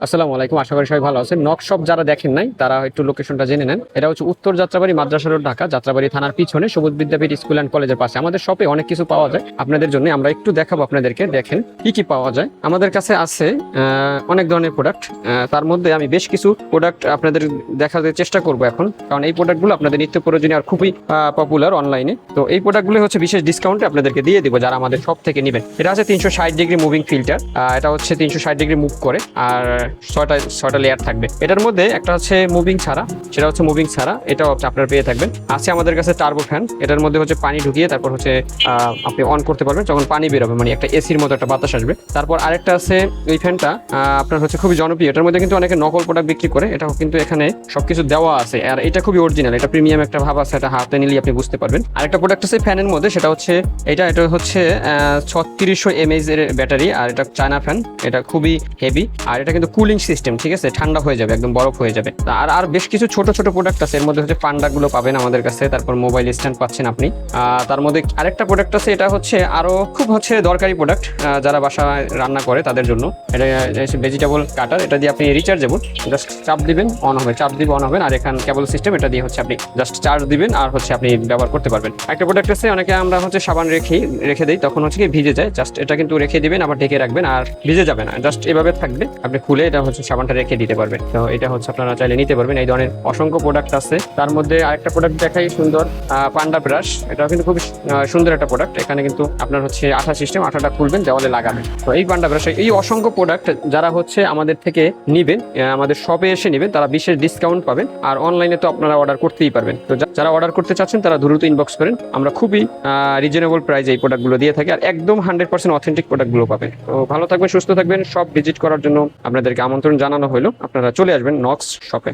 আসসালামু আলাইকুম, আশা করি সবাই ভালো আছেন। নক শপ যারা দেখেন নাই তারা একটু লোকেশনটা জেনে নেন। এটা হচ্ছে উত্তর যাত্রাবাড়ি মাদ্রাসা রোড, ঢাকা। যাত্রাবাড়ি থানার পিছনে সবুজ বিদ্যাপীঠ স্কুল অ্যান্ড কলেজের পাশে। আমাদের শপে অনেক কিছু পাওয়া যায় আপনাদের জন্য। আমরা একটু দেখাবো আপনাদেরকে, দেখেন কি কি পাওয়া যায়। আমাদের কাছে আছে অনেক ধরনের প্রোডাক্ট। তার মধ্যে আমি বেশ কিছু প্রোডাক্ট আপনাদের দেখাতে চেষ্টা করব এখন, কারণ এই প্রোডাক্টগুলো আপনাদের নিত্য প্রয়োজনীয় আর খুবই পপুলার অনলাইনে। তো এই প্রোডাক্টগুলো হচ্ছে বিশেষ ডিসকাউন্টে আপনাদেরকে দিয়ে দিব যারা আমাদের শপ থেকে নেবেন। এটা আছে 360 ডিগ্রি মুভিং ফিল্টার। এটা হচ্ছে 360 ডিগ্রি মুভ করে, আর ছয়টা লেয়ার থাকবে। এটার মধ্যে একটা হচ্ছে মুভিং ছাড়া, সেটা হচ্ছে মুভিং ছাড়া, এটাও আপনারা পেয়ে থাকবেন। আছে আমাদের কাছে টার্বো ফ্যান। এটার মধ্যে হচ্ছে পানি ঢুকিয়ে তারপর হচ্ছে আপনি অন করতে পারবেন যখন পানি বেরোবে, মানে একটা এসির মতো একটা বাতাস আসবে। তারপর আরেকটা আছে এই ফ্যানটা, আপনার হচ্ছে খুবই জনপ্রিয়। এটার মধ্যে কিন্তু অনেকে নকল প্রোডাক্ট বিক্রি করে, এটাও কিন্তু এখানে সবকিছু দেওয়া আছে, আর এটা খুবই অরিজিনাল। এটা প্রিমিয়াম একটা ভাব আছে, এটা হাতে নিলে আপনি বুঝতে পারবেন। আরেকটা প্রোডাক্ট আছে ফ্যানের মধ্যে, সেটা হচ্ছে এটা হচ্ছে 3600 mAh এর ব্যাটারি, আর এটা চায়না ফ্যান। এটা খুবই হেভি, আর এটা কিন্তু কুলিং সিস্টেম, ঠিক আছে, ঠান্ডা হয়ে যাবে, একদম বরফ হয়ে যাবে। আর বেশ কিছু ছোট ছোট প্রোডাক্ট আছে। এর মধ্যে হচ্ছে পান্ডাগুলো পাবেন আমাদের কাছে, তারপর মোবাইল স্ট্যান্ড পাচ্ছেন আপনি। তার মধ্যে আরেকটা প্রোডাক্ট আছে, এটা হচ্ছে আরো খুব হচ্ছে দরকারি প্রোডাক্ট যারা বাসায় রান্না করে তাদের জন্য। এটা ভেজিটেবল কাটার। এটা দিয়ে আপনি রিচার্জেবল, জাস্ট চাপ দিবেন অন হবে, চাপ দিবে অন হবেন। আর এখানে কেবল সিস্টেম, এটা দিয়ে হচ্ছে আপনি জাস্ট চার্জ দিবেন আর হচ্ছে আপনি ব্যবহার করতে পারবেন। একটা প্রোডাক্ট আছে, অনেকে আমরা হচ্ছে সাবান রেখে দিই, তখন হচ্ছে কি ভিজে যায়। জাস্ট এটা কিন্তু রেখে দিবেন, আবার ঢেকে রাখবেন, আর ভিজে যাবে না, জাস্ট এভাবে থাকবে। আপনি খুলে এটা হচ্ছে সাবানটা রেখে দিতে পারবেন। তো এটা হচ্ছে আপনারা চাইলে নিতে পারবেন। এই ধরনের অসংখ্য প্রোডাক্ট আছে। তার মধ্যে আরেকটা প্রোডাক্ট দেখাই, সুন্দর পান্ডা ব্রাশ। এটাও কিন্তু খুব সুন্দর একটা প্রোডাক্ট। এখানে কিন্তু আপনার হচ্ছে আঠা সিস্টেম, আঠাটা খুলবেন, দেওয়ালে লাগাবেন। তো এই পান্ডা ব্রাশ, এই অসংখ্য প্রোডাক্ট যারা হচ্ছে আমাদের থেকে নিবেন, আমাদের শপে এসে নেবেন, তারা বিশেষ ডিসকাউন্ট পাবেন। আর অনলাইনে তো আপনারা অর্ডার করতেই পারবেন। তো যারা অর্ডার করতে চাচ্ছেন তারা দ্রুত ইনবক্স করেন। আমরা খুবই রিজনেবল প্রাইসে এই প্রোডাক্টগুলো দিয়ে থাকি, আর একদম 100% অথেন্টিক প্রোডাক্টগুলো পাবেন। তো ভালো থাকবেন, সুস্থ থাকবেন। সব ভিজিট করার জন্য আপনাদেরকে আমন্ত্রণ জানানো হলো। আপনারা চলে আসবেন নক্স শপে।